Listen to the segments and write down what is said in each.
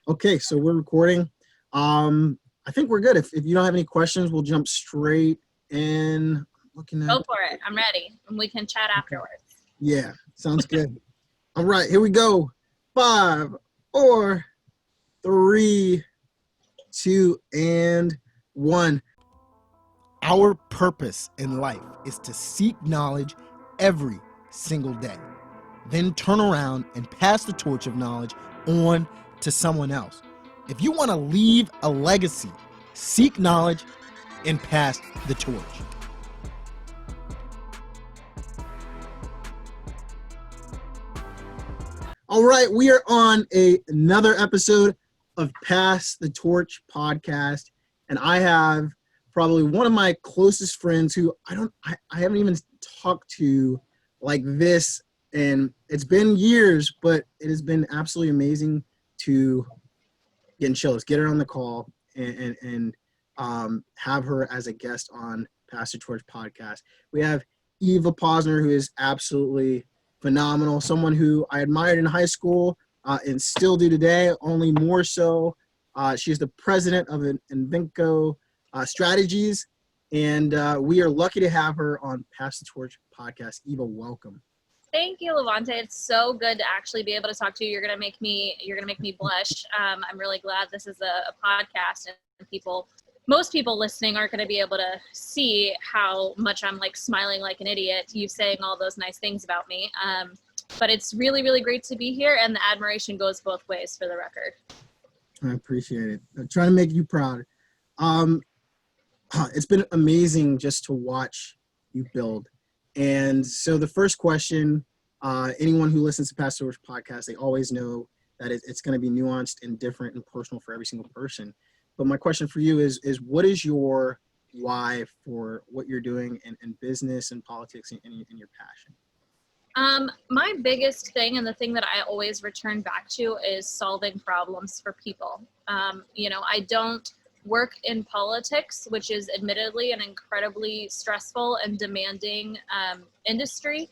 Okay, so we're recording. I think we're good. If you don't have any questions, we'll jump straight in. Looking at Go for it. I'm ready. And we can chat afterwards. Yeah, sounds good. All right, here we go. 5, 4, 3, 2, and 1. Our purpose in life is to seek knowledge every single day, then turn around and pass the torch of knowledge on to someone else. If you want to leave a legacy, seek knowledge and pass the torch. All right, we are on another episode of Pass the Torch podcast, and I have probably one of my closest friends who I haven't even talked to like this, and it's been years, but it has been absolutely amazing to get her on the call and have her as a guest on Pass the Torch podcast. We have Eva Posner, who is absolutely phenomenal, someone who I admired in high school and still do today, only more so. She's the president of Evinco Strategies, and we are lucky to have her on Pass the Torch podcast. Eva, welcome. Thank you, Levante. It's so good to actually be able to talk to you. You're gonna make me blush. I'm really glad this is a podcast, and most people listening aren't going to be able to see how much I'm like smiling like an idiot, you saying all those nice things about me. But it's really, really great to be here, and the admiration goes both ways, for the record. I appreciate it. I'm trying to make you proud. It's been amazing just to watch you build. And so the first question, anyone who listens to Pass the Torch podcast, they always know that it's going to be nuanced and different and personal for every single person. But my question for you is what is your why for what you're doing in business and politics and your passion? My biggest thing, and the thing that I always return back to, is solving problems for people. I don't work in politics, which is admittedly an incredibly stressful and demanding industry,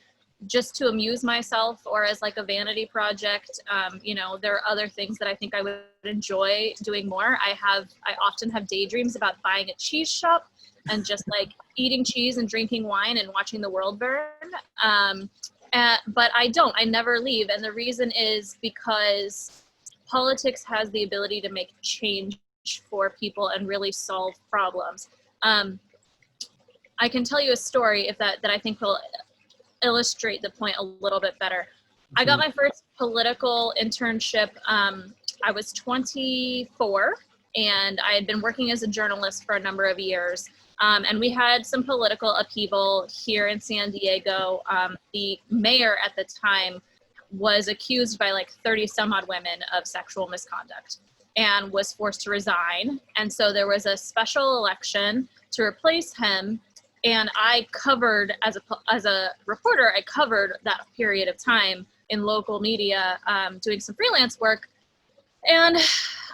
just to amuse myself or as like a vanity project. There are other things that I think I would enjoy doing more. I often have daydreams about buying a cheese shop and just like eating cheese and drinking wine and watching the world burn. But I never leave. And the reason is because politics has the ability to make change for people and really solve problems. I can tell you a story that I think will illustrate the point a little bit better. I got my first political internship. I was 24, and I had been working as a journalist for a number of years. And we had some political upheaval here in San Diego. The mayor at the time was accused by like 30 some odd women of sexual misconduct and was forced to resign. And so there was a special election to replace him. And I covered, as a reporter, I covered that period of time in local media, doing some freelance work. And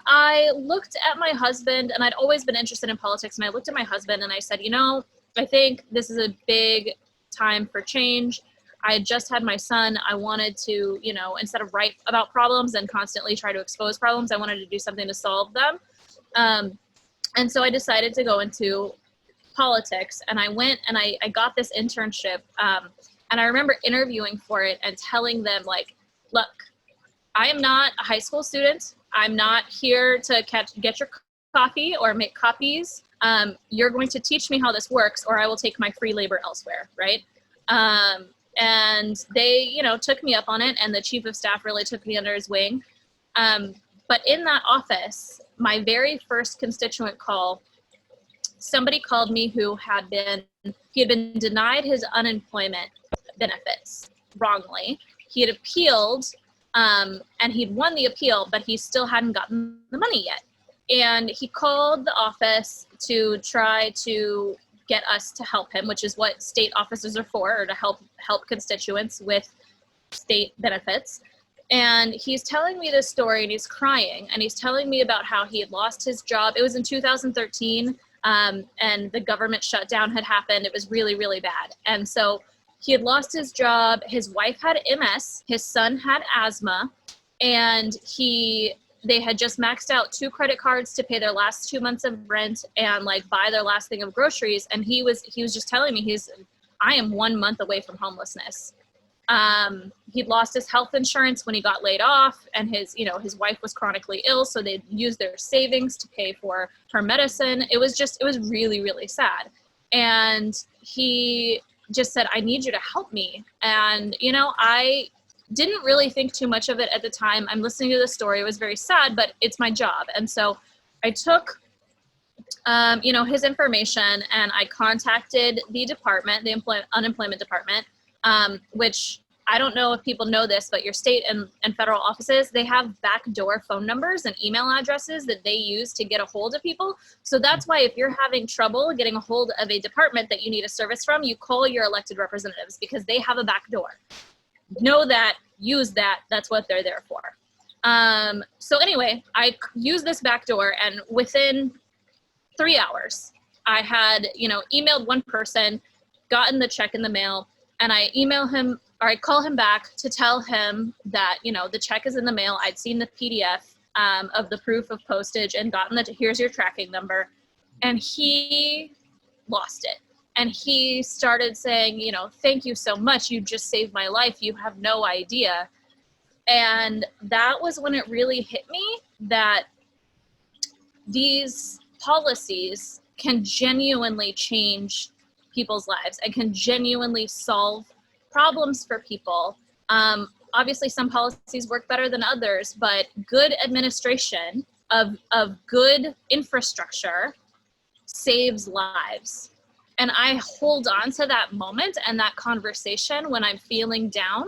I looked at my husband, and I'd always been interested in politics, and I looked at my husband and I said, I think this is a big time for change. I had just had my son. I wanted to, instead of write about problems and constantly try to expose problems, I wanted to do something to solve them. And so I decided to go into politics, and I went and I got this internship. And I remember interviewing for it and telling them, like, look, I am not a high school student. I'm not here to get your coffee or make copies. You're going to teach me how this works, or I will take my free labor elsewhere, right? And they, took me up on it, and the chief of staff really took me under his wing. But in that office, my very first constituent call, somebody called me who he had been denied his unemployment benefits wrongly. He had appealed, and he'd won the appeal, but he still hadn't gotten the money yet. And he called the office to try to get us to help him, which is what state offices are for, or to help constituents with state benefits. And he's telling me this story, and he's crying, and he's telling me about how he had lost his job. It was in 2013, and the government shutdown had happened. It was really, really bad. And so he had lost his job. His wife had MS. His son had asthma. And he they had just maxed out 2 credit cards to pay their last 2 months of rent and like buy their last thing of groceries. And he was just telling me, I am 1 month away from homelessness. He'd lost his health insurance when he got laid off, and his wife was chronically ill. So they'd used their savings to pay for her medicine. It was really, really sad. And he just said, I need you to help me. And, I didn't really think too much of it at the time. I'm listening to the story. It was very sad, but it's my job. And so I took, his information, and I contacted the department, the unemployment department, which I don't know if people know this, but your state and federal offices, they have backdoor phone numbers and email addresses that they use to get a hold of people. So that's why if you're having trouble getting a hold of a department that you need a service from, you call your elected representatives, because they have a backdoor. Know that, use that, that's what they're there for. So anyway, I used this backdoor, and within 3 hours, I had, emailed one person, gotten the check in the mail, and I call him back to tell him that, the check is in the mail. I'd seen the PDF of the proof of postage and gotten here's your tracking number. And he lost it. And he started saying, thank you so much. You just saved my life. You have no idea. And that was when it really hit me that these policies can genuinely change people's lives and can genuinely solve problems for people. Obviously, some policies work better than others, but good administration of good infrastructure saves lives. And I hold on to that moment and that conversation when I'm feeling down,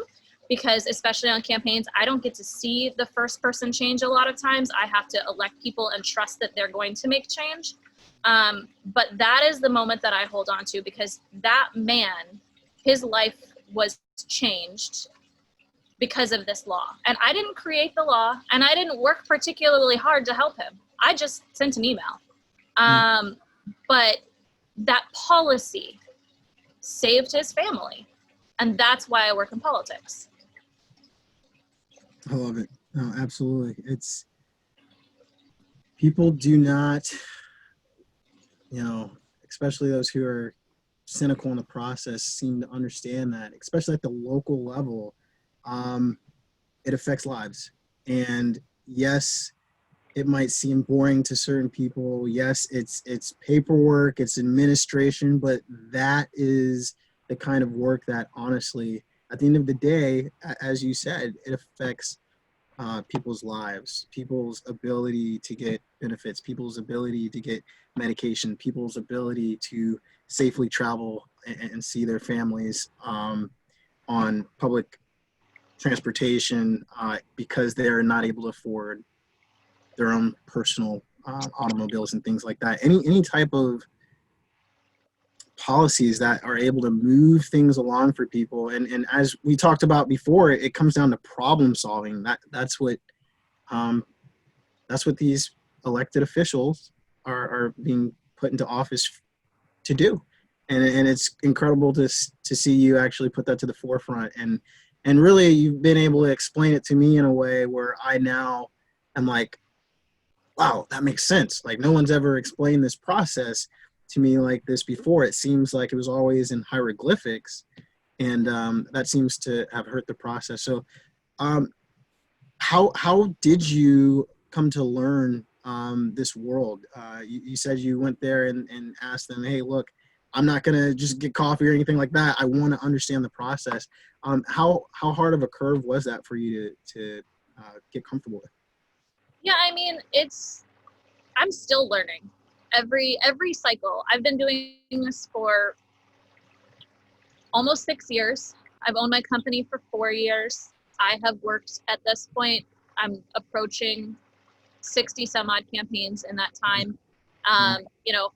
because especially on campaigns, I don't get to see the first person change a lot of times. I have to elect people and trust that they're going to make change. But that is the moment that I hold on to, because that man, his life was changed because of this law. And I didn't create the law, and I didn't work particularly hard to help him. I just sent an email. But that policy saved his family. And that's why I work in politics. I love it. No, absolutely. People do not, especially those who are cynical in the process, seem to understand that, especially at the local level, it affects lives. And yes, it might seem boring to certain people. Yes, it's paperwork, it's administration, but that is the kind of work that, honestly, at the end of the day, as you said, it affects people's lives, people's ability to get benefits, people's ability to get medication, people's ability to safely travel and see their families on public transportation because they're not able to afford their own personal automobiles and things like that. Any type of policies that are able to move things along for people, and as we talked about before, it comes down to problem solving. That's what these elected officials are being put into office to do, and it's incredible to see you actually put that to the forefront, and really you've been able to explain it to me in a way where I now am like, wow, that makes sense. Like, no one's ever explained this process to me like this before. It seems like it was always in hieroglyphics, and that seems to have hurt the process. So how did you come to learn this world? You said you went there and asked them, hey, look, I'm not going to just get coffee or anything like that. I want to understand the process. How hard of a curve was that for you to get comfortable with? Yeah, I mean, I'm still learning every cycle. I've been doing this for almost 6 years. I've owned my company for 4 years. I have worked at this point, I'm approaching 60 some odd campaigns in that time.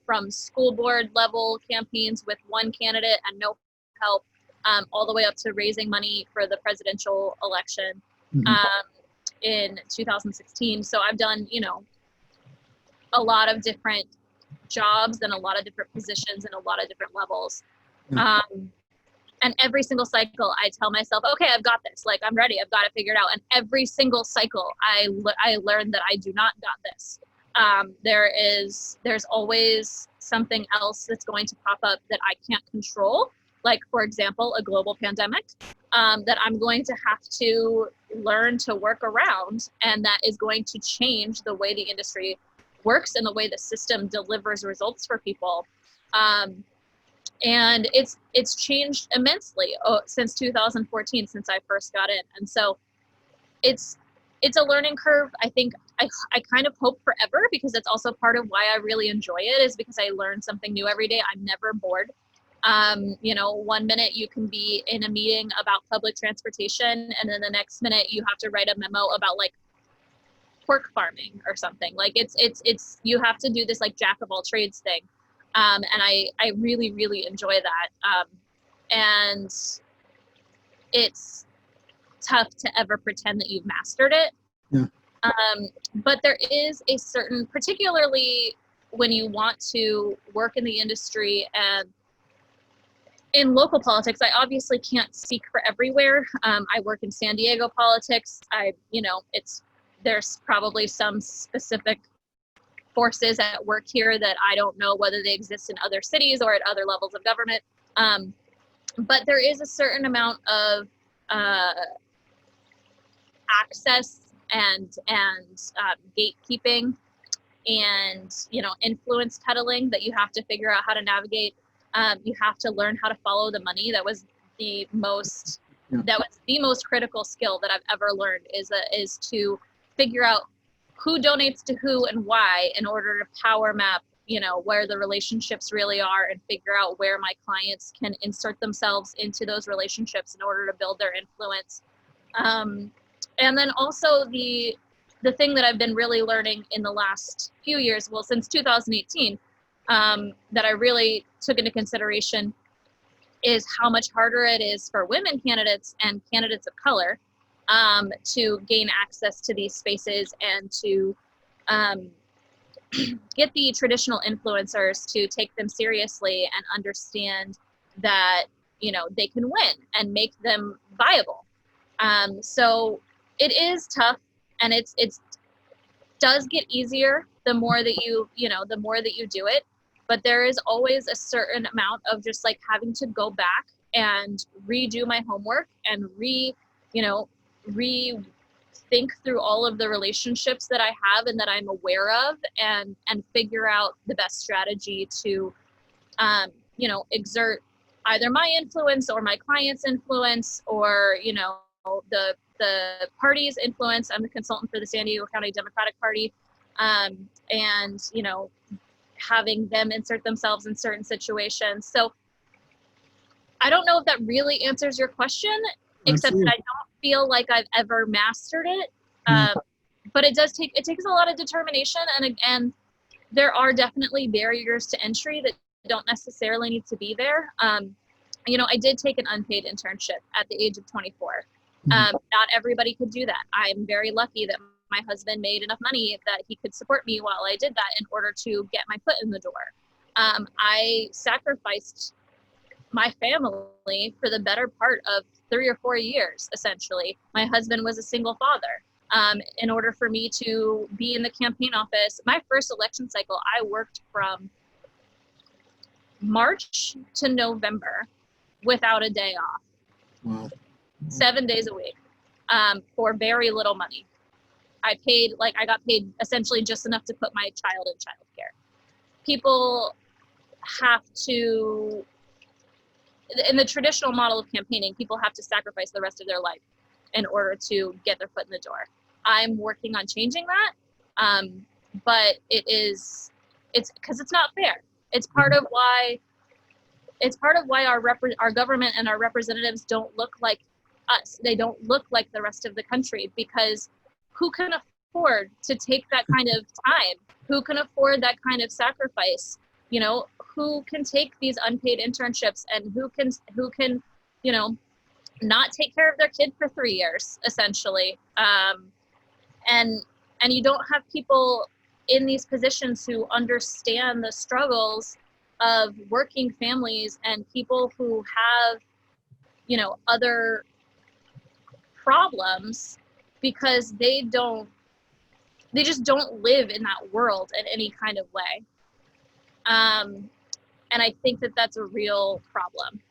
From school board level campaigns with one candidate and no help, all the way up to raising money for the presidential election in 2016. So I've done, a lot of different jobs and a lot of different positions and a lot of different levels. And every single cycle, I tell myself, okay, I've got this. Like, I'm ready. I've got it figured out. And every single cycle, I learned that I do not got this. There's always something else that's going to pop up that I can't control. Like, for example, a global pandemic that I'm going to have to learn to work around. And that is going to change the way the industry works and the way the system delivers results for people. And it's changed immensely since 2014, since I first got in. And so it's a learning curve. I think I kind of hope forever, because that's also part of why I really enjoy it, is because I learn something new every day. I'm never bored. You know, one minute you can be in a meeting about public transportation, and then the next minute you have to write a memo about like pork farming or something. Like it's you have to do this like jack of all trades thing. And I really, really enjoy that. And it's tough to ever pretend that you've mastered it. Yeah. But there is a certain, particularly when you want to work in the industry and in local politics, I obviously can't speak for everywhere. I work in San Diego politics. There's probably some specific forces at work here that I don't know whether they exist in other cities or at other levels of government. But there is a certain amount of access and gatekeeping and, you know, influence peddling that you have to figure out how to navigate. You have to learn how to follow the money. That was the most critical skill that I've ever learned, is to figure out who donates to who and why, in order to power map, you know, where the relationships really are, and figure out where my clients can insert themselves into those relationships in order to build their influence. And then also the thing that I've been really learning in the last few years, well, since 2018, that I really took into consideration, is how much harder it is for women candidates and candidates of color to gain access to these spaces, and to get the traditional influencers to take them seriously and understand that, you know, they can win and make them viable. So it is tough, and it does get easier the more that you do it. But there is always a certain amount of just like having to go back and redo my homework and rethink through all of the relationships that I have and that I'm aware of, and figure out the best strategy to, exert either my influence or my client's influence, or, you know, the party's influence. I'm the consultant for the San Diego County Democratic Party, and, you know, having them insert themselves in certain situations. So I don't know if that really answers your question, except that I don't feel like I've ever mastered it. But it takes a lot of determination, and there are definitely barriers to entry that don't necessarily need to be there. You know, I did take an unpaid internship at the age of 24. Not everybody could do that. I'm very lucky that my husband made enough money that he could support me while I did that in order to get my foot in the door. I sacrificed my family for the better part of 3 or 4 years, essentially. My husband was a single father. In order for me to be in the campaign office, my first election cycle, I worked from March to November without a day off. Wow. 7 days a week, for very little money. I got paid essentially just enough to put my child in childcare. People have to, in the traditional model of campaigning, people have to sacrifice the rest of their life in order to get their foot in the door. I'm working on changing that, but it's because it's not fair. It's part of why our government and our representatives don't look like us. They don't look like the rest of the country, because who can afford to take that kind of time? Who can afford that kind of sacrifice? You know, who can take these unpaid internships, and who can, you know, not take care of their kid for 3 years, essentially. And you don't have people in these positions who understand the struggles of working families and people who have other problems because they just don't live in that world in any kind of way. And I think that that's a real problem.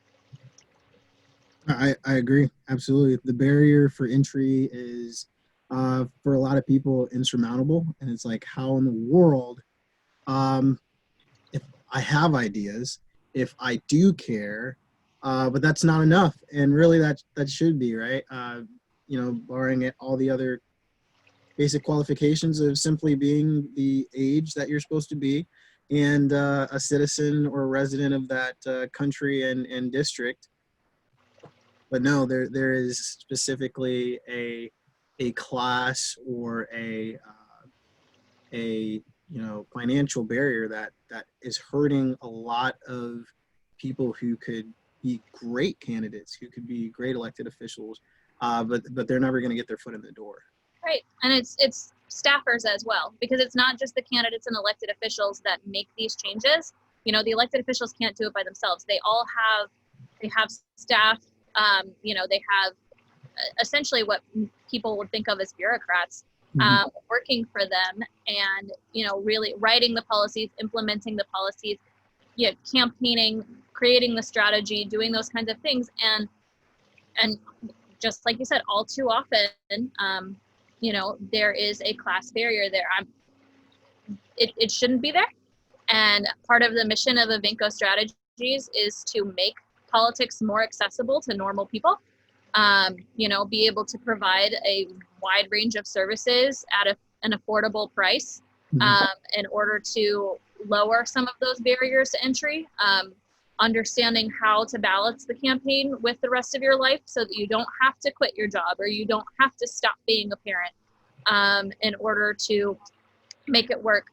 I agree. Absolutely. The barrier for entry is, for a lot of people, insurmountable. And it's like, how in the world, if I have ideas, if I do care, but that's not enough. And really that should be, right? Barring it, all the other basic qualifications of simply being the age that you're supposed to be and a citizen or a resident of that country and district. But no, there is specifically a class or a financial barrier that is hurting a lot of people who could be great candidates, who could be great elected officials, but they're never going to get their foot in the door. Right, and it's staffers as well, because it's not just the candidates and elected officials that make these changes. The elected officials can't do it by themselves. They have staff. They have essentially what people would think of as bureaucrats working for them, and really writing the policies, implementing the policies, campaigning, creating the strategy, doing those kinds of things, and just like you said, all too often, there is a class barrier there. It shouldn't be there. And part of the mission of Evinco Strategies is to make politics more accessible to normal people. Be able to provide a wide range of services at an affordable price in order to lower some of those barriers to entry. Understanding how to balance the campaign with the rest of your life so that you don't have to quit your job or you don't have to stop being a parent in order to make it work.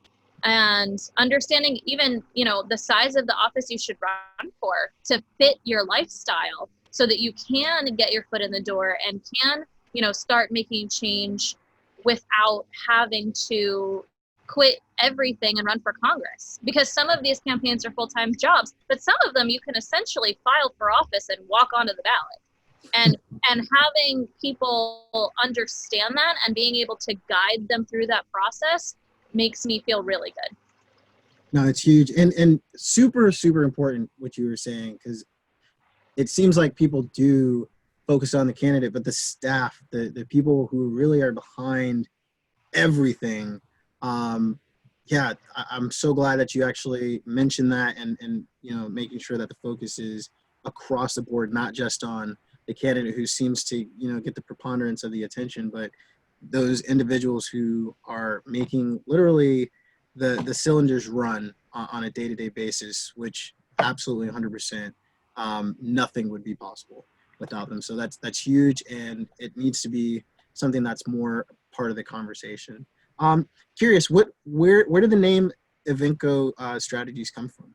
And understanding even, the size of the office you should run for to fit your lifestyle so that you can get your foot in the door and can, start making change without having to quit everything and run for Congress, because some of these campaigns are full-time jobs, but some of them you can essentially file for office and walk onto the ballot. And having people understand that and being able to guide them through that process makes me feel really good. No, it's huge and super, super important what you were saying, because it seems like people do focus on the candidate, but the staff, the people who really are behind everything. I'm so glad that you actually mentioned that and making sure that the focus is across the board, not just on the candidate who seems to get the preponderance of the attention, but those individuals who are making literally the cylinders run on a day-to-day basis, which absolutely 100% nothing would be possible without them. So that's huge, and it needs to be something that's more part of the conversation. Curious, where did the name Evinco Strategies come from?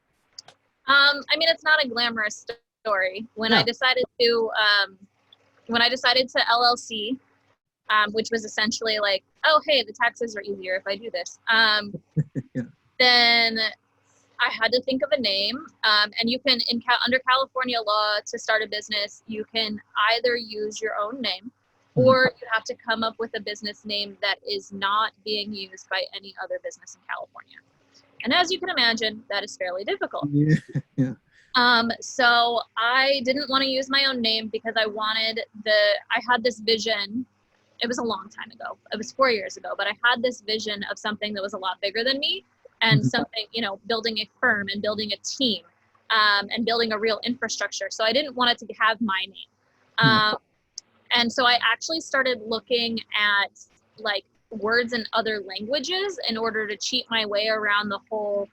It's not a glamorous story. When I decided to LLC, which was essentially like, oh, hey, the taxes are easier if I do this. Then I had to think of a name. And you can, under California law, to start a business, you can either use your own name or you have to come up with a business name that is not being used by any other business in California. And as you can imagine, that is fairly difficult. Yeah. So I didn't want to use my own name because I had this vision. It was a long time ago. It was 4 years ago, but I had this vision of something that was a lot bigger than me, and something, building a firm and building a team, and building a real infrastructure. So I didn't want it to have my name. And so I actually started looking at like words in other languages in order to cheat my way around the whole,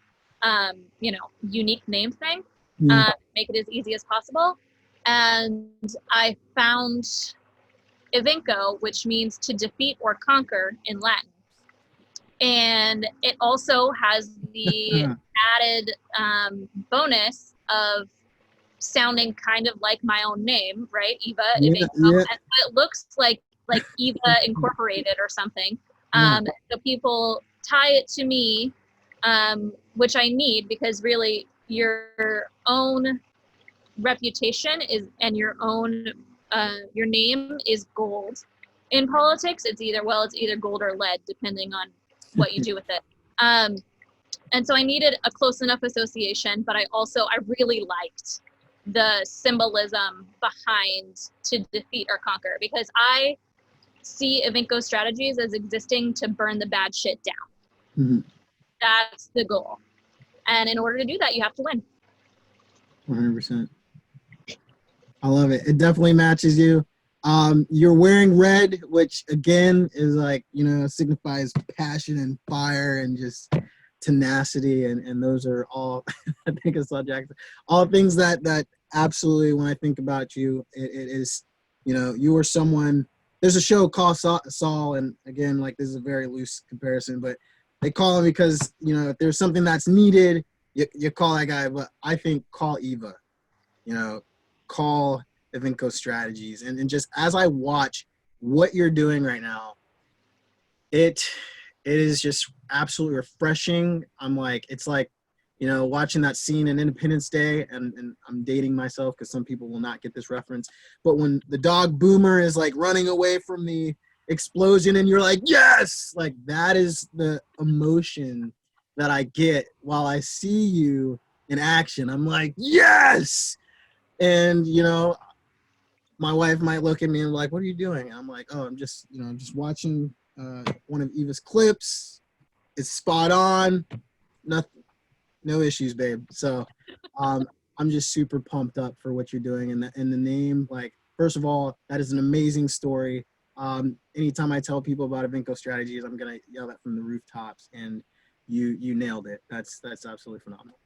unique name thing, make it as easy as possible. And I found Evinco, which means to defeat or conquer in Latin. And it also has the added bonus of sounding kind of like my own name, right? Eva, Evinco. And it looks like Eva Incorporated or something. So people tie it to me, which I need, because really your own reputation is, and your own, your name is gold. In politics, it's either gold or lead, depending on what you do with it. And so I needed a close enough association, but I really liked the symbolism behind to defeat or conquer, because I see Evinco strategies as existing to burn the bad shit down. Mm-hmm. That's the goal. And in order to do that, you have to win. 100%. I love it. It definitely matches you. You're wearing red, which again is like, signifies passion and fire and just tenacity. And those are all, I think it's Jackson, all things that absolutely, when I think about you, it is, you are someone. There's a show called Saul, and again, like, this is a very loose comparison, but they call him because, if there's something that's needed, you call that guy. But I think call Eva, call Evinco Strategies. And just as I watch what you're doing right now, it is just absolutely refreshing. I'm like, it's like, watching that scene in Independence Day, and I'm dating myself because some people will not get this reference, but when the dog Boomer is like running away from the explosion and you're like, yes, like that is the emotion that I get while I see you in action. I'm like, yes. And, my wife might look at me and like, what are you doing? I'm like, oh, I'm just watching one of Eva's clips. It's spot on. Nothing. No issues, babe. So I'm just super pumped up for what you're doing. And the name, like, first of all, that is an amazing story. Anytime I tell people about Evinco Strategies, I'm going to yell that from the rooftops, and you nailed it. That's absolutely phenomenal.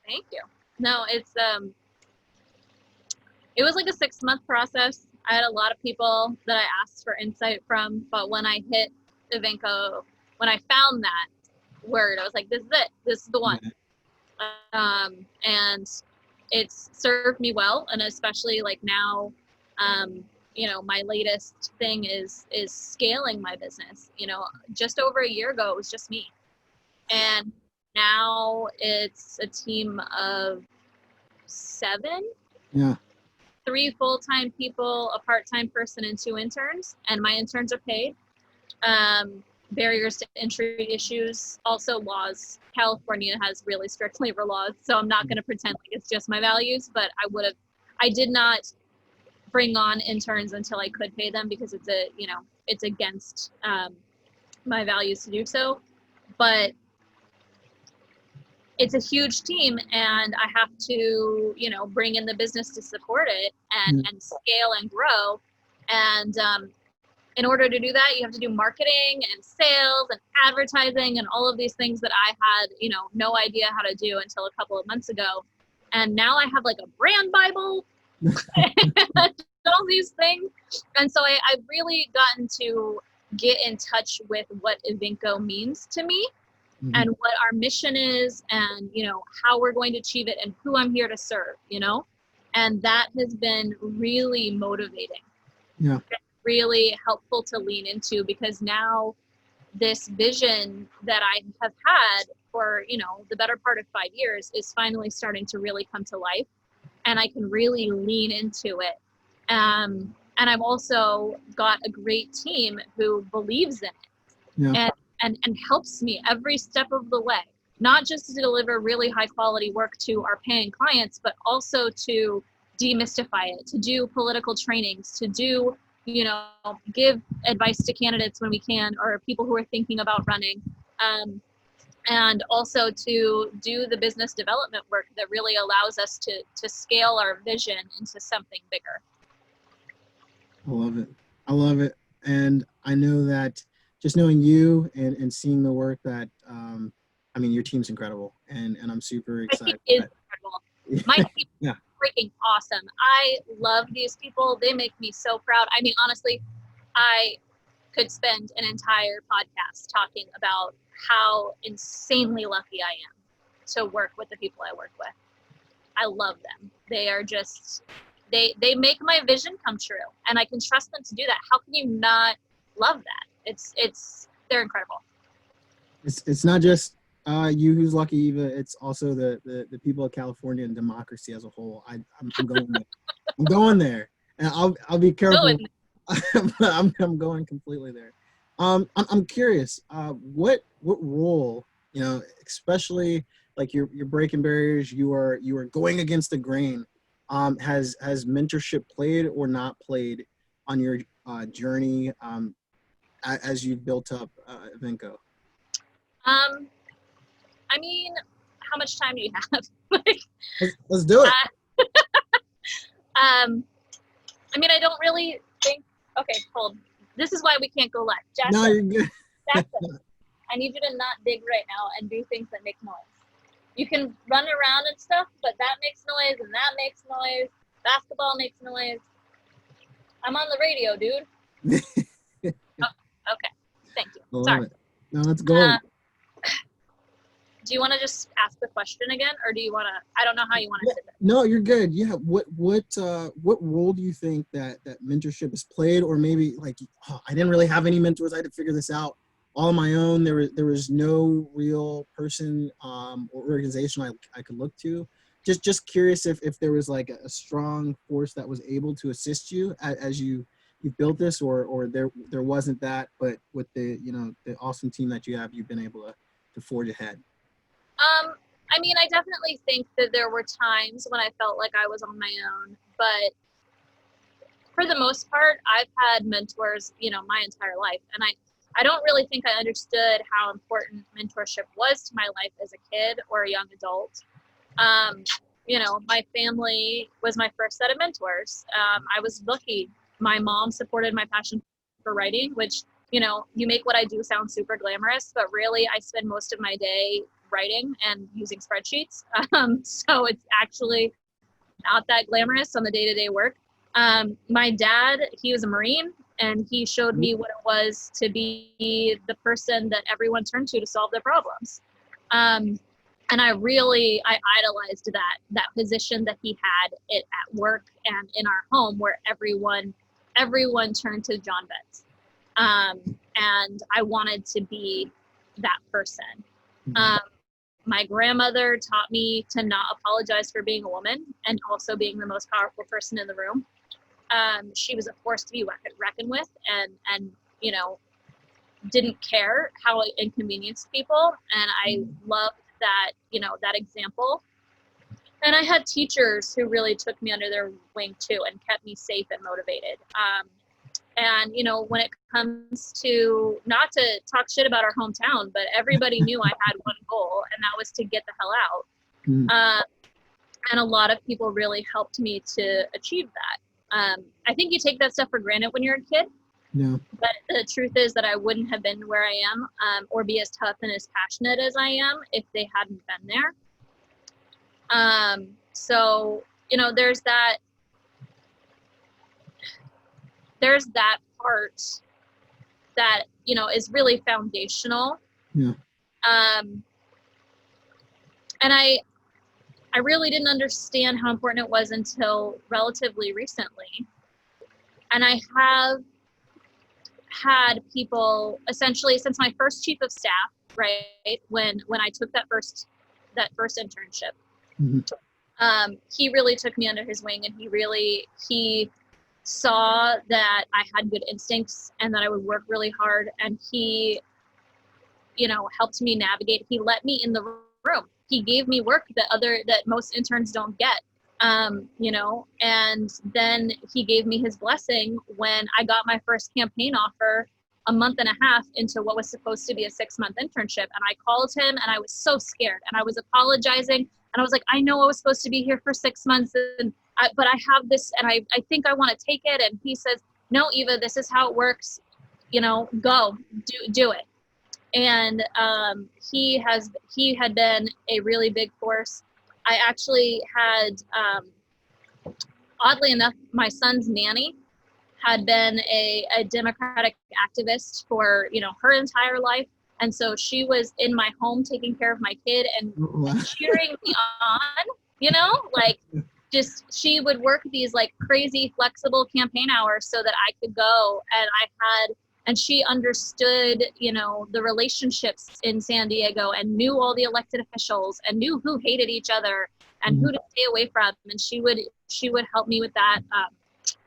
Thank you. No, it was like a 6-month process. I had a lot of people that I asked for insight from, but when I hit Evinco, when I found that word, I was like, this is it. This is the one. And it's served me well. And especially like now, my latest thing is scaling my business. Just over a year ago, it was just me. And now it's a team of 7. Yeah. 3 full-time people, a part-time person, and 2 interns. And my interns are paid. Barriers to entry issues, also laws. California has really strict labor laws, so I'm not going to pretend like it's just my values, but I did not bring on interns until I could pay them, because it's against my values to do so. But it's a huge team, and I have to, bring in the business to support it and scale and grow. And in order to do that, you have to do marketing and sales and advertising and all of these things that I had, no idea how to do until a couple of months ago. And now I have like a brand Bible and all these things. And so I've really gotten to get in touch with what Evinco means to me, and what our mission is, and, how we're going to achieve it, and who I'm here to serve, and that has been really motivating. Yeah. Really helpful to lean into, because now this vision that I have had for, the better part of 5 years is finally starting to really come to life, and I can really lean into it. And I've also got a great team who believes in it. Yeah. And helps me every step of the way, not just to deliver really high quality work to our paying clients, but also to demystify it, to do political trainings, to do, give advice to candidates when we can, or people who are thinking about running, and also to do the business development work that really allows us to scale our vision into something bigger. I love it. And I know that just knowing you and seeing the work that, your team's incredible, and I'm super excited. My team is incredible. My team is freaking awesome. I love these people. They make me so proud. Honestly, I could spend an entire podcast talking about how insanely lucky I am to work with the people I work with. I love them. They are just, they make my vision come true, and I can trust them to do that. How can you not love that? They're incredible. It's not just You who's lucky, Eva. It's also the people of California and democracy as a whole. I'm going there. I'm going there, and I'll be careful. Going. I'm going completely there. I'm curious. What role, especially like you're breaking barriers. You are going against the grain. Has mentorship played or not played on your journey as you've built up Evinco? Um, I mean, how much time do you have? Like, Let's do it. I mean, I don't really think. Okay, hold. This is why we can't go live. No, Jackson, you're good. Jackson, I need you to not dig right now and do things that make noise. You can run around and stuff, but that makes noise and that makes noise. Basketball makes noise. I'm on the radio, dude. Oh, okay. Thank you. I love Sorry. it. No, let's go. Do you want to just ask the question again, or do you want to? I don't know how you want to sit there. No, you're good. Yeah. What role do you think that mentorship has played, or maybe like I didn't really have any mentors. I had to figure this out all on my own. There was no real person or organization I could look to. Just curious if there was like a strong force that was able to assist you as you built this, or there wasn't that, but with the the awesome team that you have, you've been able to forge ahead. I mean, I definitely think that there were times when I felt like I was on my own, but for the most part, I've had mentors, my entire life. And I don't really think I understood how important mentorship was to my life as a kid or a young adult. My family was my first set of mentors. I was lucky. My mom supported my passion for writing, which, you make what I do sound super glamorous, but really I spend most of my day writing and using spreadsheets. So it's actually not that glamorous on the day-to-day work. My dad, he was a Marine, and he showed me what it was to be the person that everyone turned to solve their problems. And I idolized that position that he had it at work and in our home, where everyone turned to John Betts. And I wanted to be that person. My grandmother taught me to not apologize for being a woman and also being the most powerful person in the room. She was a force to be reckoned with, and didn't care how it inconvenienced people. And I loved that, that example. And I had teachers who really took me under their wing too and kept me safe and motivated. And, when it comes to, not to talk shit about our hometown, but everybody knew I had one goal, and that was to get the hell out. And a lot of people really helped me to achieve that. I think you take that stuff for granted when you're a kid. Yeah. But the truth is that I wouldn't have been where I am, or be as tough and as passionate as I am if they hadn't been there. So, there's that part that, is really foundational. Yeah. And I really didn't understand how important it was until relatively recently. And I have had people essentially since my first chief of staff, right? When I took that first internship, he really took me under his wing, and he saw that I had good instincts and that I would work really hard, and he, helped me navigate. He let me in the room. He gave me work that most interns don't get. And then he gave me his blessing when I got my first campaign offer a month and a half into what was supposed to be a 6-month internship. And I called him, and I was so scared, and I was apologizing, and I was like, I know I was supposed to be here for 6 months, but I have this, and I think I want to take it. And he says, no, Eva, this is how it works. Go do it. And he had been a really big force. I actually had, oddly enough, my son's nanny had been a Democratic activist for, her entire life. And so she was in my home taking care of my kid and cheering me on, she would work these like crazy flexible campaign hours so that I could go. And I had and she understood, you know, the relationships in San Diego and knew all the elected officials and knew who hated each other and who to stay away from. And she would help me with that.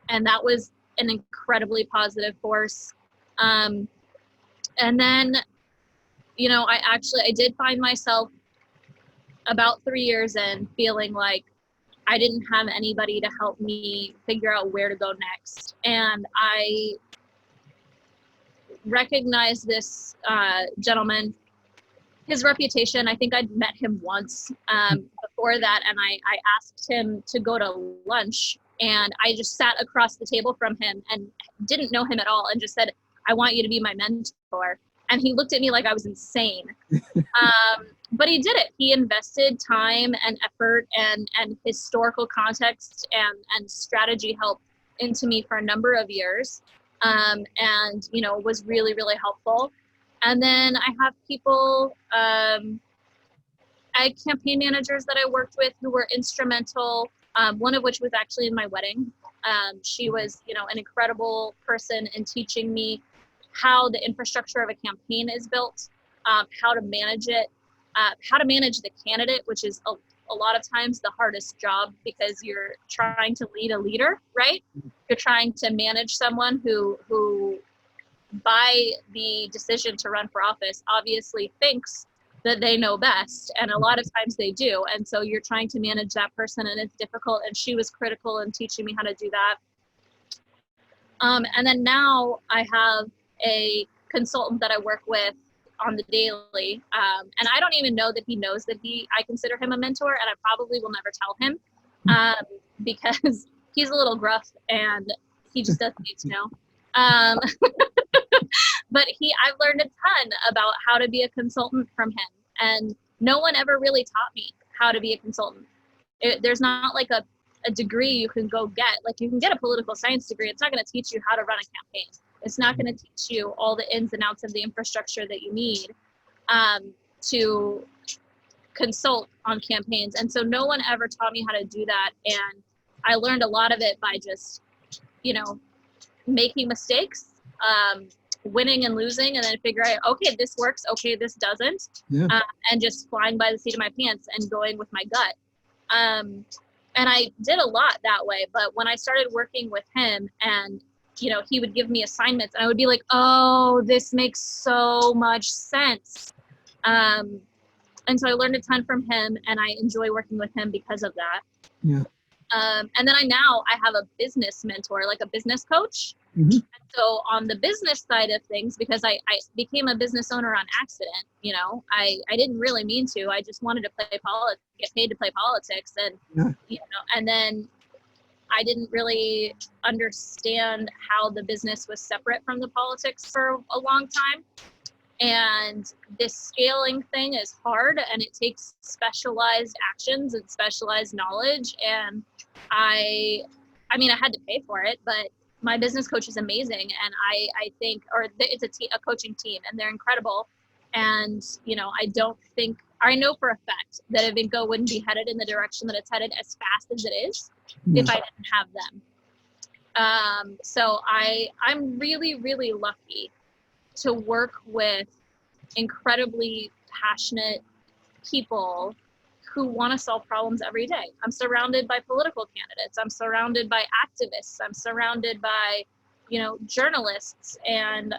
And that was an incredibly positive force. And then, you know, I did find myself about 3 years in feeling like I didn't have anybody to help me figure out where to go next. And I recognized this gentleman, his reputation. I think I'd met him once before that, and I asked him to go to lunch, and I just sat across the table from him and didn't know him at all and just said, I want you to be my mentor. And he looked at me like I was insane. But he did it. He invested time and effort and historical context and strategy help into me for a number of years. And, you know, was really, really helpful. And then I have people, I had campaign managers that I worked with who were instrumental, one of which was actually in my wedding. She was, you know, an incredible person in teaching me how the infrastructure of a campaign is built, how to manage it, how to manage the candidate, which is a lot of times the hardest job because you're trying to lead a leader, right? You're trying to manage someone who by the decision to run for office obviously thinks that they know best, and a lot of times they do, and so you're trying to manage that person, and it's difficult. And she was critical in teaching me how to do that. And then now I have a consultant that I work with on the daily, and I don't even know that he knows that I consider him a mentor, and I probably will never tell him because he's a little gruff and he just doesn't need to know. But I've learned a ton about how to be a consultant from him, and no one ever really taught me how to be a consultant. There's not like a degree you can go get. Like, you can get a political science degree. It's not going to teach you how to run a campaign. It's not going to teach you all the ins and outs of the infrastructure that you need to consult on campaigns. And so no one ever taught me how to do that. And I learned a lot of it by just, you know, making mistakes, winning and losing, and then figure out, okay, this works, okay, this doesn't, and just flying by the seat of my pants and going with my gut. And I did a lot that way. But when I started working with him, and you know, he would give me assignments, and I would be like, oh, this makes so much sense. And so I learned a ton from him, and I enjoy working with him because of that. Yeah. And then I have a business mentor, like a business coach. Mm-hmm. So on the business side of things, because I became a business owner on accident, you know, I didn't really mean to. I just wanted to get paid to play politics, and you know, and then I didn't really understand how the business was separate from the politics for a long time. And this scaling thing is hard, and it takes specialized actions and specialized knowledge. And I mean, I had to pay for it, but my business coach is amazing. And I think, it's a coaching team, and they're incredible. And, you know, I know for a fact that Evinco wouldn't be headed in the direction that it's headed as fast as it is if I didn't have them. So I'm really, really lucky to work with incredibly passionate people who want to solve problems every day. I'm surrounded by political candidates. I'm surrounded by activists. I'm surrounded by, you know, journalists and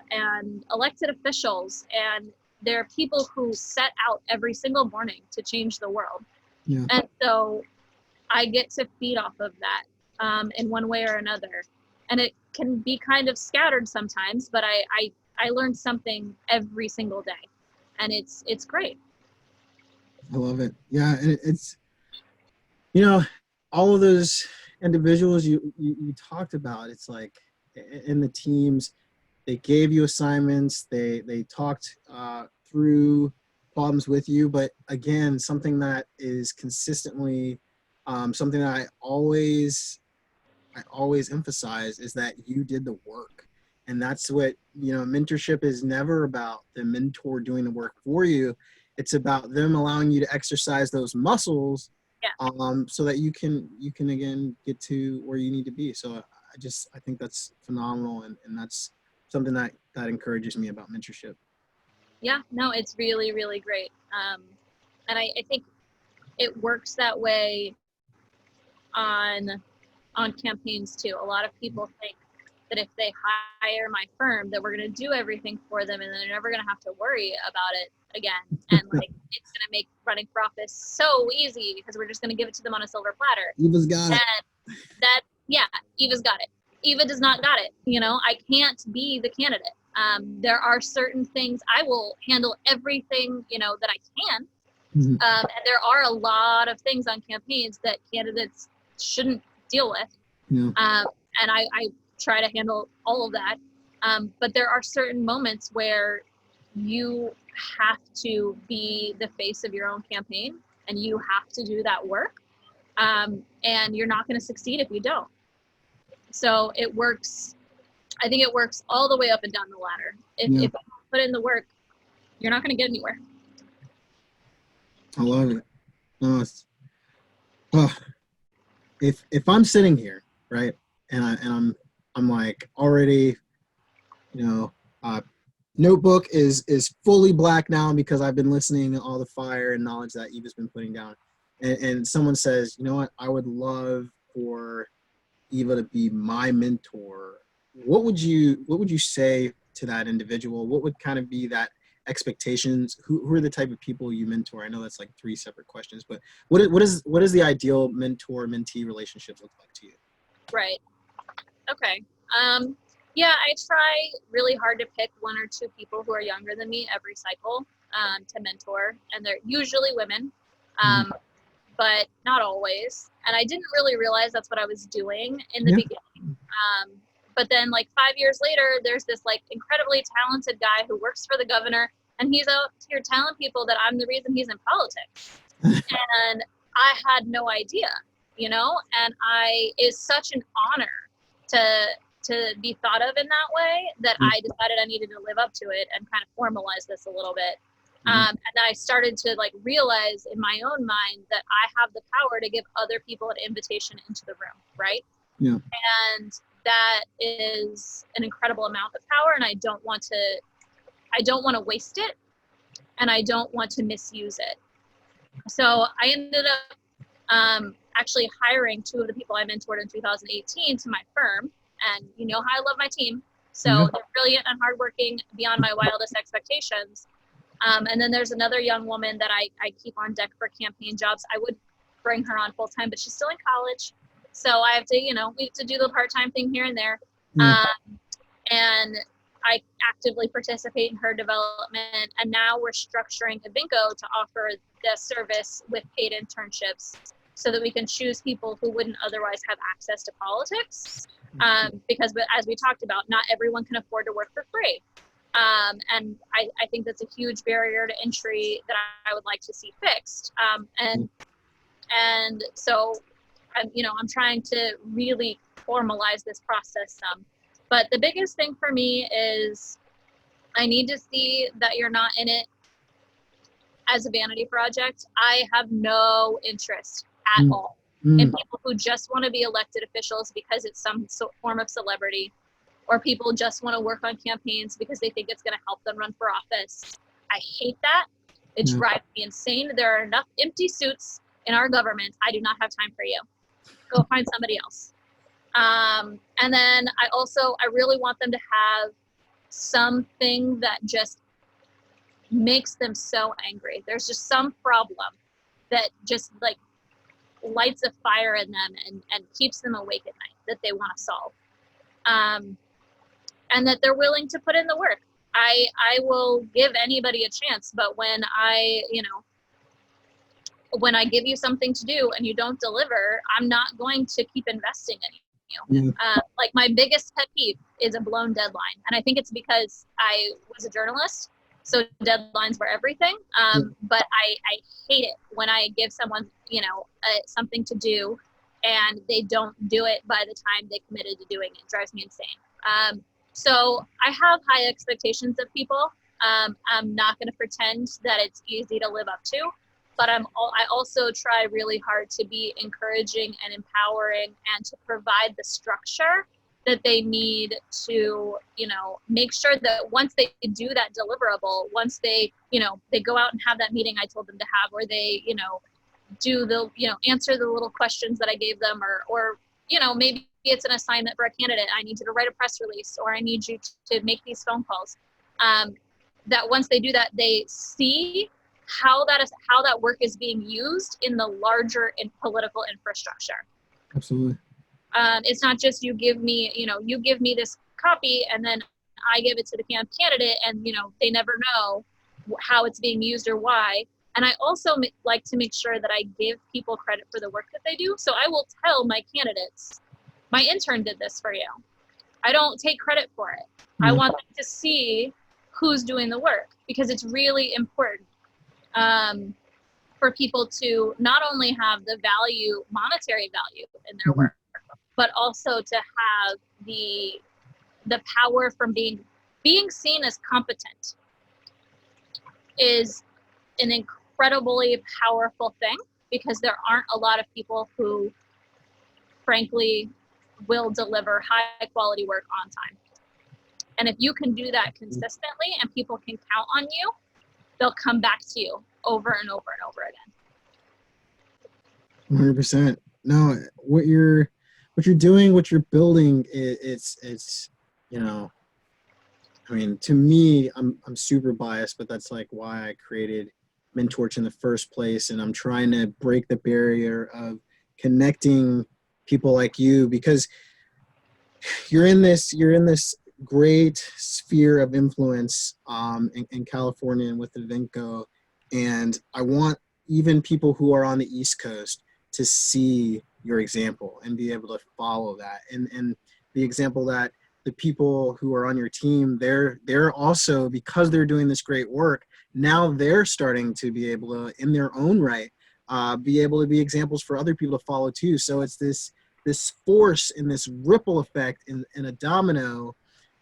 elected officials. And there are people who set out every single morning to change the world. Yeah. And so I get to feed off of that in one way or another. And it can be kind of scattered sometimes, but I learn something every single day, and it's great. I love it. Yeah, and it's, you know, all of those individuals you talked about. It's like in the teams, they gave you assignments, they talked through problems with you, but again, something that is consistently something that I always emphasize is that you did the work. And that's what, you know, mentorship is never about the mentor doing the work for you. It's about them allowing you to exercise those muscles, so that you can again get to where you need to be. So I think that's phenomenal, and that's something that encourages me about mentorship. Yeah, no, it's really, really great. And I think it works that way on campaigns too. A lot of people think that if they hire my firm, that we're going to do everything for them, and then they're never going to have to worry about it again. And like, it's going to make running for office so easy because we're just going to give it to them on a silver platter. Eva's got it. Yeah, Eva's got it. Eva does not got it. You know, I can't be the candidate. There are certain things I will handle everything, you know, that I can. Mhm. And there are a lot of things on campaigns that candidates shouldn't deal with. Yeah. And I try to handle all of that. But there are certain moments where you have to be the face of your own campaign, and you have to do that work. And you're not going to succeed if you don't. So it works. I think it works all the way up and down the ladder. If you put in the work, you're not going to get anywhere. I love it. If I'm sitting here, right, and I'm like already, you know, notebook is fully black now because I've been listening to all the fire and knowledge that Eva's been putting down, and someone says, you know what, I would love for Eva to be my mentor. What would you say to that individual? What would kind of be that expectations? Who are the type of people you mentor? I know that's like 3 separate questions, but what is the ideal mentor-mentee relationship look like to you? Right. Okay. Yeah, I try really hard to pick 1 or 2 people who are younger than me every cycle to mentor, and they're usually women, but not always. And I didn't really realize that's what I was doing in the beginning. But then like 5 years later, there's this like incredibly talented guy who works for the governor, and he's out here telling people that I'm the reason he's in politics. And I had no idea, you know, and it's such an honor to be thought of in that way that I decided I needed to live up to it and kind of formalize this a little bit. And then I started to like realize in my own mind that I have the power to give other people an invitation into the room, right? Yeah. And that is an incredible amount of power, and I don't want to waste it, and I don't want to misuse it. So I ended up actually hiring 2 of the people I mentored in 2018 to my firm, and you know how I love my team. So they're brilliant and hardworking beyond my wildest expectations. And then there's another young woman that I keep on deck for campaign jobs. I would bring her on full time, but she's still in college. So I have to, you know, we have to do the part-time thing here and there. And I actively participate in her development. And now we're structuring Evinco to offer the service with paid internships so that we can choose people who wouldn't otherwise have access to politics. Because as we talked about, not everyone can afford to work for free. And I think that's a huge barrier to entry that I would like to see fixed. And so I'm trying to really formalize this process some. But the biggest thing for me is I need to see that you're not in it as a vanity project. I have no interest at all in people who just want to be elected officials because it's some form of celebrity, or people just want to work on campaigns because they think it's going to help them run for office. I hate that. It drives me insane. There are enough empty suits in our government. I do not have time for you. Go find somebody else. And then I really want them to have something that just makes them so angry. There's just some problem that just like lights a fire in them and keeps them awake at night that they want to solve. And that they're willing to put in the work. I will give anybody a chance, but when I give you something to do and you don't deliver, I'm not going to keep investing in you. Like my biggest pet peeve is a blown deadline. And I think it's because I was a journalist, so deadlines were everything. But I hate it when I give someone, something to do and they don't do it by the time they committed to doing it. It drives me insane. So I have high expectations of people. I'm not going to pretend that it's easy to live up to. But I also try really hard to be encouraging and empowering and to provide the structure that they need to, make sure that once they do that deliverable, once they, they go out and have that meeting I told them to have, or they, do the, answer the little questions that I gave them, or maybe it's an assignment for a candidate. I need you to write a press release, or I need you to make these phone calls. That once they do that, they see how that work is being used in the larger political infrastructure. Absolutely. It's not just you give me this copy and then I give it to the candidate, and they never know how it's being used or why. And I also like to make sure that I give people credit for the work that they do. So I will tell my candidates, my intern did this for you. I don't take credit for it. I want them to see who's doing the work, because it's really important for people to not only have the monetary value in their work, but also to have the power from being seen as competent is an incredibly powerful thing, because there aren't a lot of people who, frankly, will deliver high quality work on time. And if you can do that consistently and people can count on you, they'll come back to you over and over and over again. 100%. No, what you're doing, what you're building, it's I mean, to me, I'm super biased, but that's like why I created Mentorch in the first place, and I'm trying to break the barrier of connecting people like you, because you're in this great sphere of influence in California and with Evinco, and I want even people who are on the East Coast to see your example and be able to follow that, and the example that the people who are on your team, they're also, because they're doing this great work, now they're starting to be able to, in their own right, be able to be examples for other people to follow too. So it's this force and this ripple effect in a domino,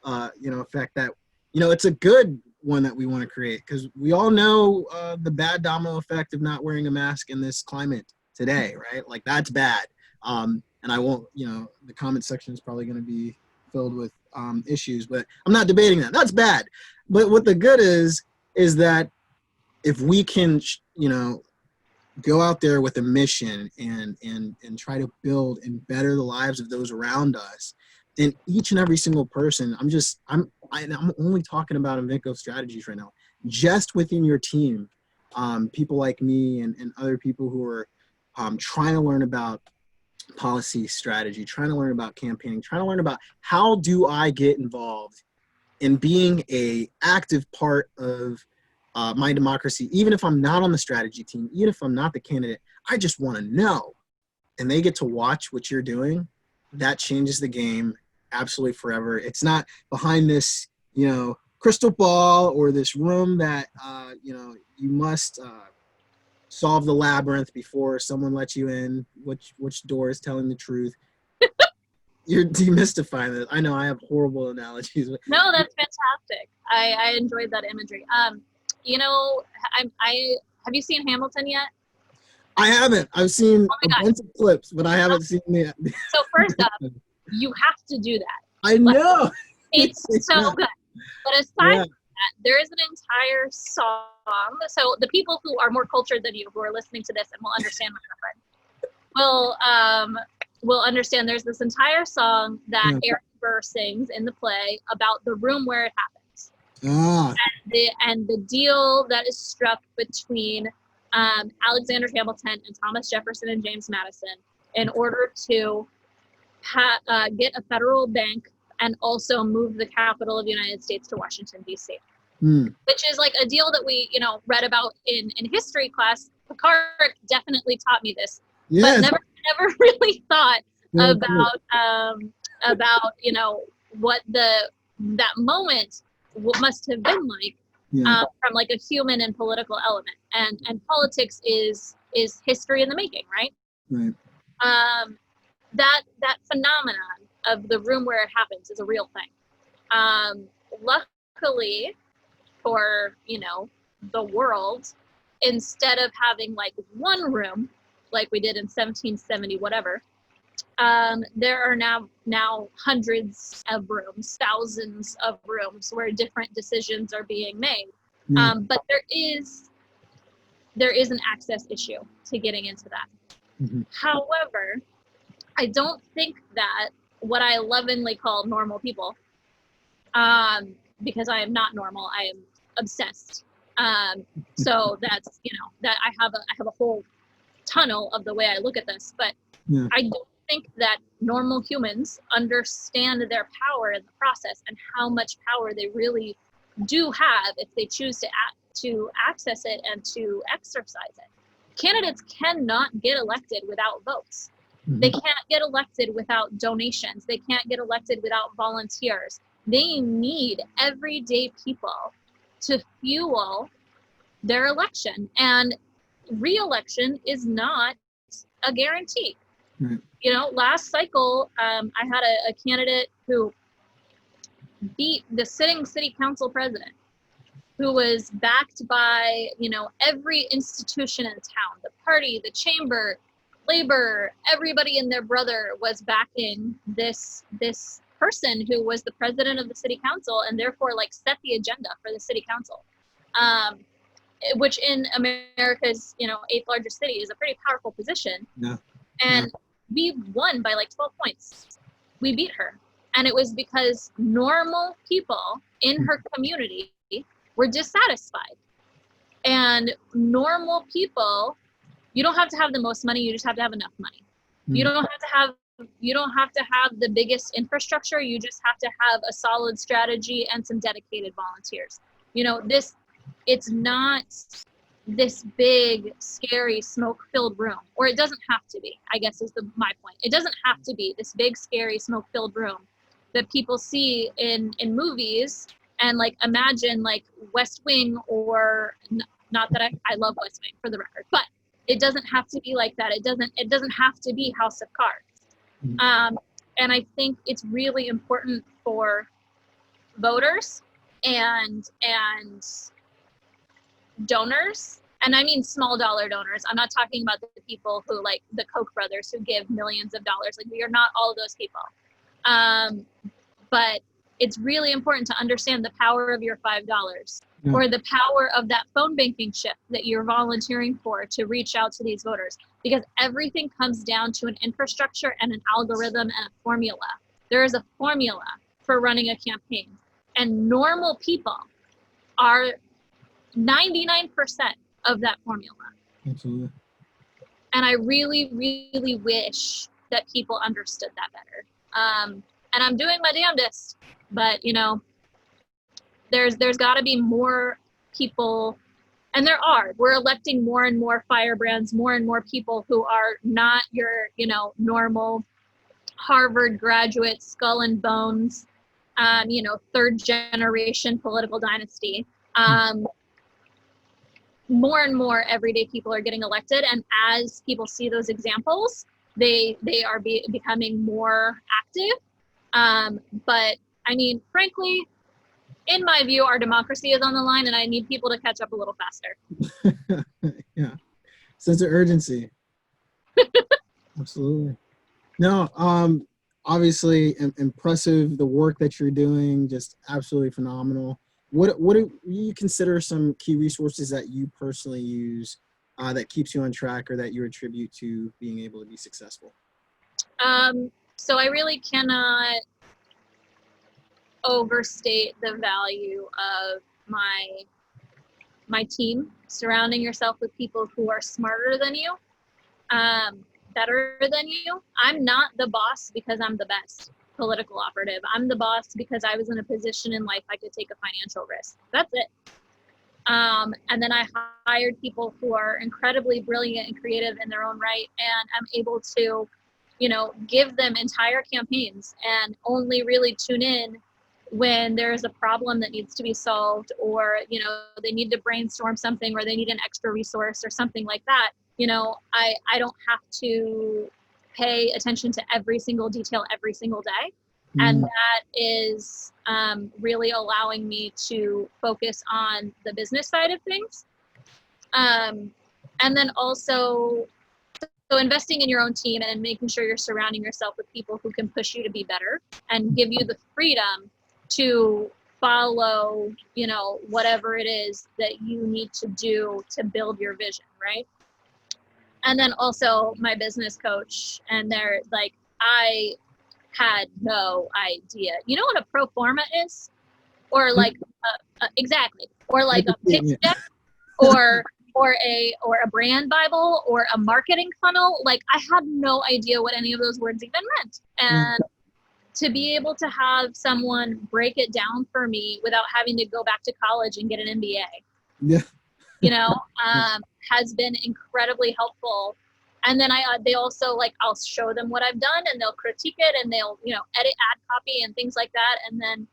effect that, it's a good one that we want to create, because we all know the bad domino effect of not wearing a mask in this climate today, right? Like, that's bad. And I won't, the comment section is probably going to be filled with issues, but I'm not debating that. That's bad. But what the good is that if we can, go out there with a mission and try to build and better the lives of those around us, and each and every single person, I'm only talking about Evinco strategies right now, just within your team, people like me and other people who are trying to learn about policy strategy, trying to learn about campaigning, trying to learn about how do I get involved in being a active part of my democracy, even if I'm not on the strategy team, even if I'm not the candidate. I just want to know, and they get to watch what you're doing. That changes the game absolutely forever. It's not behind this, crystal ball or this room that, you must solve the labyrinth before someone lets you in, which door is telling the truth. You're demystifying it. I know I have horrible analogies. No, that's fantastic. I enjoyed that imagery. Have you seen Hamilton yet? I haven't. I've seen a bunch of clips, but I haven't seen it. So first up, you have to do that. I know. It's so good. But aside from that, there is an entire song. So the people who are more cultured than you, who are listening to this and will understand my reference, will understand there's this entire song that Eric Burr sings in the play about the room where it happens. And the deal that is struck between Alexander Hamilton and Thomas Jefferson and James Madison in order to get a federal bank and also move the capital of the United States to Washington, D.C., which is like a deal that we, read about in history class. Picard definitely taught me this, but never really thought about what that moment must have been like from like a human and political element, and politics is history in the making, right? That phenomenon of the room where it happens is a real thing. Luckily for the world, instead of having like one room like we did in 1770 whatever, There are now hundreds of rooms, thousands of rooms where different decisions are being made. Yeah. But there is an access issue to getting into that. Mhm. However, I don't think that what I lovingly call normal people, because I am not normal, I am obsessed. So that's, that I have a whole tunnel of the way I look at this, but Yeah. I don't think that normal humans understand their power in the process and how much power they really do have if they choose to access it and to exercise it. Candidates cannot get elected without votes. They Mhm. can't get elected without donations. They can't get elected without volunteers. They need everyday people to fuel their election. And re-election is not a guarantee. Right. Last cycle, I had a candidate who beat the sitting city council president, who was backed by, every institution in town, the party, the chamber, labor, everybody and their brother was backing this person who was the president of the city council and therefore like set the agenda for the city council. Which in America's, eighth largest city is a pretty powerful position. Yeah. And we won by like 12 points. We beat her. And it was because normal people in her community were dissatisfied. And normal people, you don't have to have the most money, you just have to have enough money. You don't have to have the biggest infrastructure, you just have to have a solid strategy and some dedicated volunteers. It's not this big, scary, smoke-filled room, or it doesn't have to be, I guess is my point. It doesn't have to be this big, scary, smoke-filled room that people see in movies and like imagine like West Wing, or not that I love West Wing for the record, but it doesn't have to be like that. It doesn't have to be House of Cards. And I think it's really important for voters and donors, and I mean small dollar donors. I'm not talking about the people who like the Koch brothers who give millions of dollars. Like, we are not all of those people. But it's really important to understand the power of your $5 or the power of that phone banking shift that you're volunteering for to reach out to these voters, because everything comes down to an infrastructure and an algorithm and a formula. There is a formula for running a campaign, and normal people are 99% of that formula. Absolutely. And I really, really wish that people understood that better. And I'm doing my damnedest, but there's got to be more people, and we're electing more and more firebrands, more and more people who are not your, normal Harvard graduate, skull and bones, third generation political dynasty. More and more everyday people are getting elected, and as people see those examples, they are becoming more active. But I mean, frankly, in my view, our democracy is on the line, and I need people to catch up a little faster. Yeah, sense of urgency. Absolutely. No, obviously impressive. The work that you're doing, just absolutely phenomenal. What do you consider some key resources that you personally use that keeps you on track, or that you attribute to being able to be successful? So I really cannot overstate the value of my team, surrounding yourself with people who are smarter than you, better than you. I'm not the boss because I'm the best political operative. I'm the boss because I was in a position in life I could take a financial risk. That's it. And then I hired people who are incredibly brilliant and creative in their own right, and I'm able to, give them entire campaigns and only really tune in when there's a problem that needs to be solved, or, they need to brainstorm something, or they need an extra resource or something like that. I don't have to pay attention to every single detail every single day. And that is really allowing me to focus on the business side of things. And then also So investing in your own team and making sure you're surrounding yourself with people who can push you to be better and give you the freedom to follow, you know, whatever it is that you need to do to build your vision, right? And then also my business coach, and they're like, I had no idea. You know what a pro forma is? Or like, exactly. Or like a pitch deck, or a brand Bible, or a marketing funnel. Like, I had no idea what any of those words even meant. And to be able to have someone break it down for me without having to go back to college and get an MBA, you know, has been incredibly helpful. And then they also, like, I'll show them what I've done, and they'll critique it, and they'll, you know, edit ad copy and things like that. And then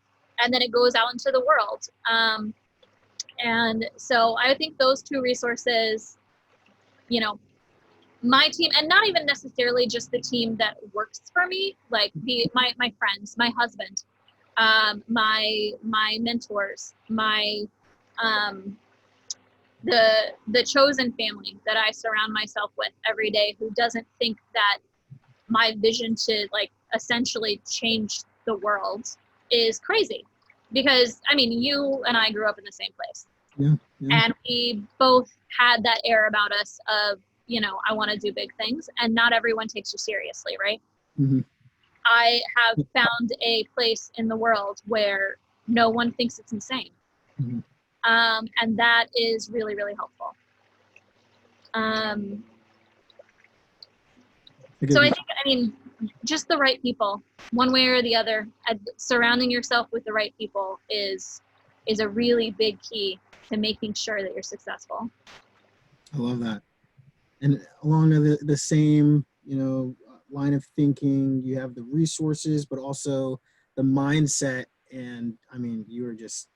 it goes out into the world. And so I think those two resources, you know, my team, and not even necessarily just the team that works for me, like my friends, my husband, my mentors, my the chosen family that I surround myself with every day, who doesn't think that my vision to, like, essentially change the world is crazy. Because, I mean, you and I grew up in the same place. And we both had that air about us of, you know, I want to do big things, and not everyone takes you seriously, right? I have found a place in the world where no one thinks it's insane. And that is really, really helpful. So I think, I mean, just the right people, one way or the other, surrounding yourself with the right people is a really big key to making sure that you're successful. I love that. And along the same, you know, line of thinking, you have the resources, but also the mindset. And I mean, you are just,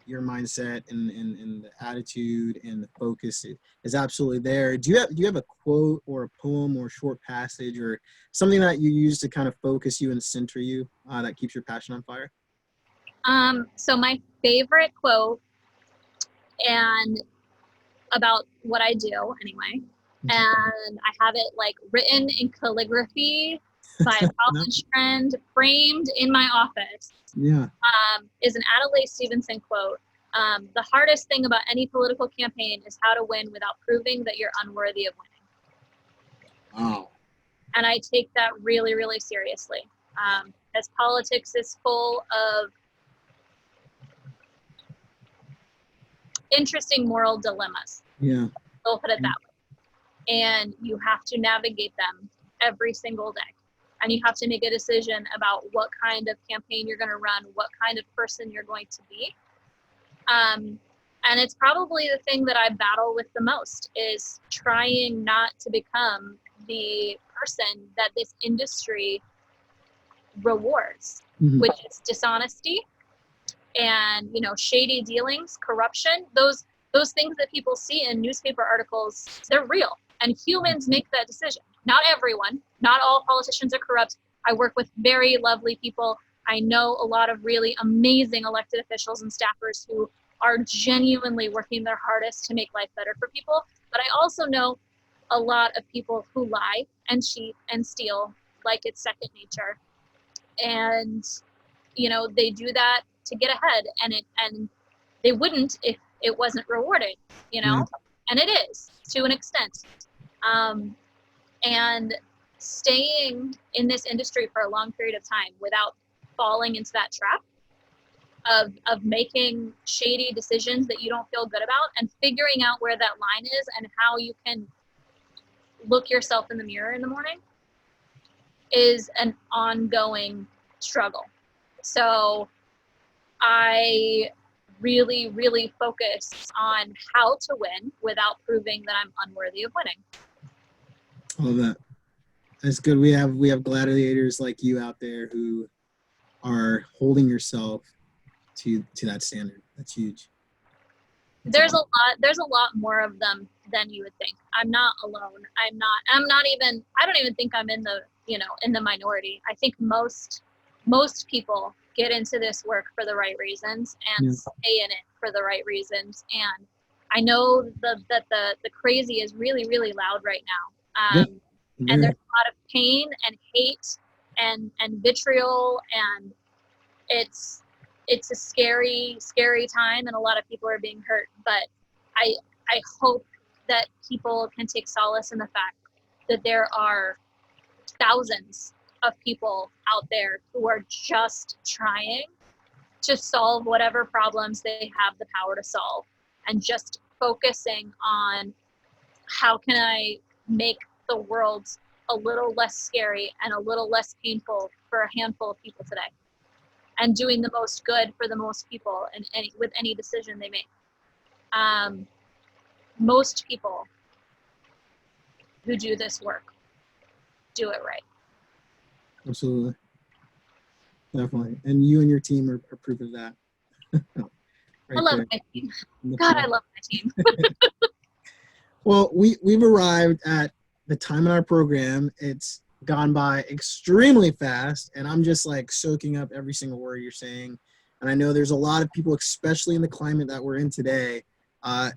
your mindset and the attitude and the focus is absolutely there. Do you have a quote or a poem or a short passage or something that you use to kind of focus you and center you that keeps your passion on fire? So my favorite quote, and about what I do anyway, and I have it, like, written in calligraphy by a college friend, framed in my office, is an Adelaide Stevenson quote. The hardest thing about any political campaign is how to win without proving that you're unworthy of winning. Wow. And I take that really, really seriously. As politics is full of interesting moral dilemmas. We'll put it that way. And you have to navigate them every single day. And you have to make a decision about what kind of campaign you're going to run, what kind of person you're going to be. And it's probably the thing that I battle with the most, is trying not to become the person that this industry rewards, which is dishonesty and, you know, shady dealings, corruption. Those things that people see in newspaper articles, they're real, and humans make that decision. Not everyone, not all politicians are corrupt. I work with very lovely people. I know a lot of really amazing elected officials and staffers who are genuinely working their hardest to make life better for people. But I also know a lot of people who lie and cheat and steal like it's second nature. And, you know, they do that to get ahead, and they wouldn't if it wasn't rewarding, you know, and it is to an extent. And staying in this industry for a long period of time without falling into that trap of making shady decisions that you don't feel good about, and figuring out where that line is and how you can look yourself in the mirror in the morning, is an ongoing struggle. So I really, really focus on how to win without proving that I'm unworthy of winning. I love that. That's good. We have gladiators like you out there who are holding yourself to that standard. That's huge. There's a lot more of them than you would think. I'm not alone. I don't even think I'm in the minority. I think most people get into this work for the right reasons and stay in it for the right reasons. And I know that the crazy is really, really loud right now. Yeah. And there's a lot of pain and hate and vitriol, and it's a scary time, and a lot of people are being hurt. But I hope that people can take solace in the fact that there are thousands of people out there who are just trying to solve whatever problems they have the power to solve, and just focusing on how can I make the world a little less scary and a little less painful for a handful of people today, and doing the most good for the most people and with any decision they make. Most people who do this work do it right. Absolutely. Definitely. And you and your team are proof of that. I love my team. God, I love my team. Well, we've arrived at the time in our program. It's gone by extremely fast, and I'm just like soaking up every single word you're saying. And I know there's a lot of people, especially in the climate that we're in today.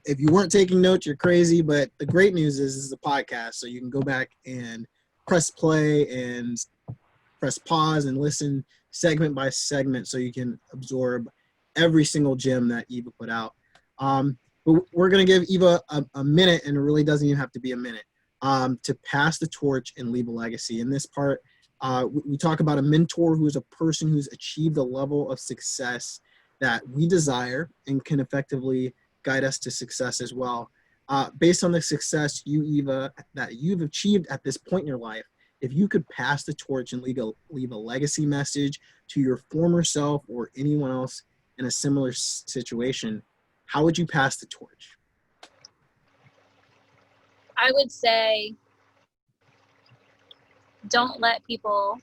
If you weren't taking notes, you're crazy. But the great news is this is a podcast, so you can go back and press play and press pause and listen segment by segment, so you can absorb every single gem that Eva put out. But we're going to give Eva a minute, and it really doesn't even have to be a minute, to pass the torch and leave a legacy. In this part, we talk about a mentor who is a person who's achieved a level of success that we desire and can effectively guide us to success as well. Based on the success Eva, that you've achieved at this point in your life, if you could pass the torch and leave a legacy message to your former self or anyone else in a similar situation, how would you pass the torch? I would say, don't let people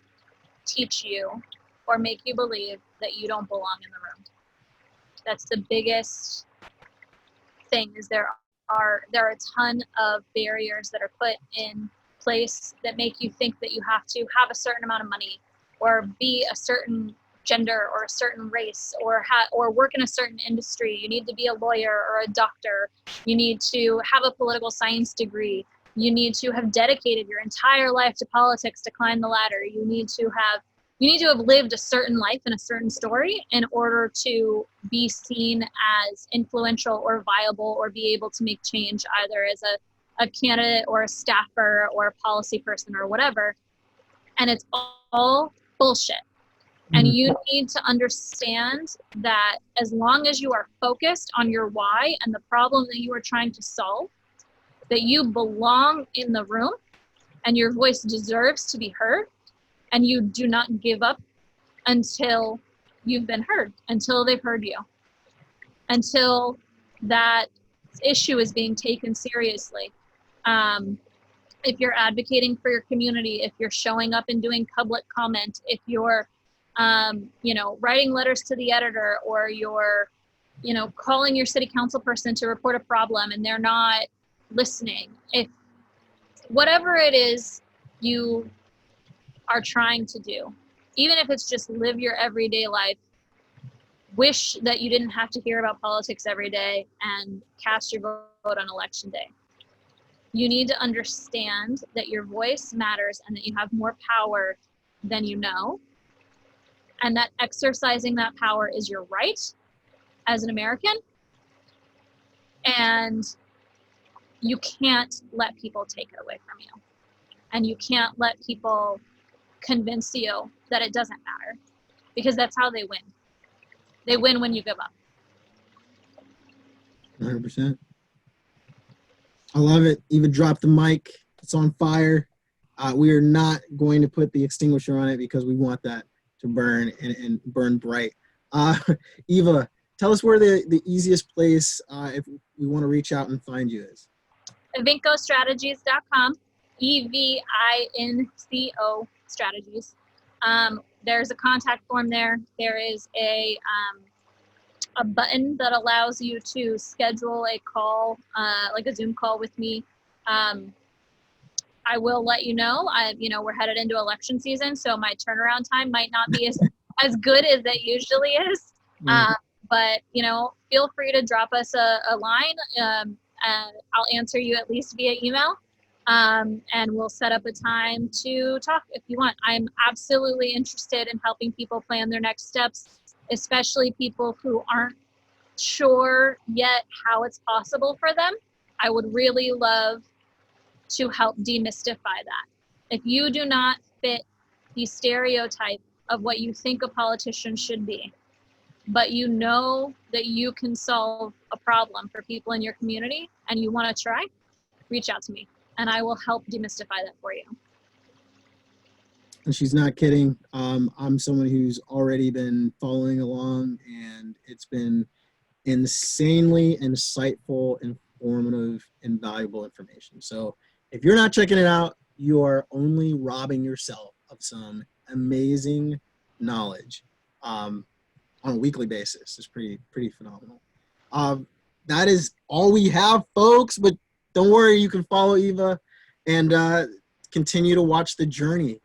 teach you or make you believe that you don't belong in the room. That's the biggest thing, is there are a ton of barriers that are put in place that make you think that you have to have a certain amount of money, or be a certain gender or a certain race, or work in a certain industry. You need to be a lawyer or a doctor. You need to have a political science degree. You need to have dedicated your entire life to politics to climb the ladder. You need to have lived a certain life and a certain story in order to be seen as influential or viable, or be able to make change, either as a candidate or a staffer or a policy person or whatever. And it's all bullshit. And you need to understand that as long as you are focused on your why and the problem that you are trying to solve, that you belong in the room and your voice deserves to be heard, and you do not give up until you've been heard, until they've heard you, until that issue is being taken seriously. If you're advocating for your community, if you're showing up and doing public comment, if you're writing letters to the editor, or you're, calling your city council person to report a problem and they're not listening, if whatever it is you are trying to do, even if it's just live your everyday life, wish that you didn't have to hear about politics every day and cast your vote on election day. You need to understand that your voice matters and that you have more power than you know, and that exercising that power is your right as an American, and you can't let people take it away from you. And you can't let people convince you that it doesn't matter, because that's how they win. They win when you give up. 100%. I love it. Even drop the mic. It's on fire. We are not going to put the extinguisher on it because we want that to burn and burn bright. Eva, tell us where the easiest place, if we want to reach out and find you, is. EvincoStrategies.com, EVINCO strategies. There's a contact form there. There is a button that allows you to schedule a call, like a Zoom call with me. I will let you know, we're headed into election season, so my turnaround time might not be as good as it usually is. But, feel free to drop us a line. I'll answer you at least via email. And we'll set up a time to talk if you want. I'm absolutely interested in helping people plan their next steps, especially people who aren't sure yet how it's possible for them. I would really love to help demystify that. If you do not fit the stereotype of what you think a politician should be, but you know that you can solve a problem for people in your community and you want to try, reach out to me and I will help demystify that for you. And she's not kidding. I'm someone who's already been following along, and it's been insanely insightful, informative, and valuable information. So if you're not checking it out, you are only robbing yourself of some amazing knowledge on a weekly basis. It's pretty phenomenal. That is all we have, folks. But don't worry, you can follow Eva and continue to watch the journey.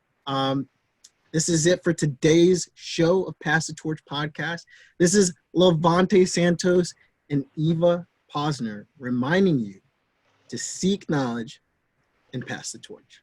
This is it for today's show of Pass the Torch podcast. This is Levante Santos and Eva Posner reminding you to seek knowledge and pass the torch.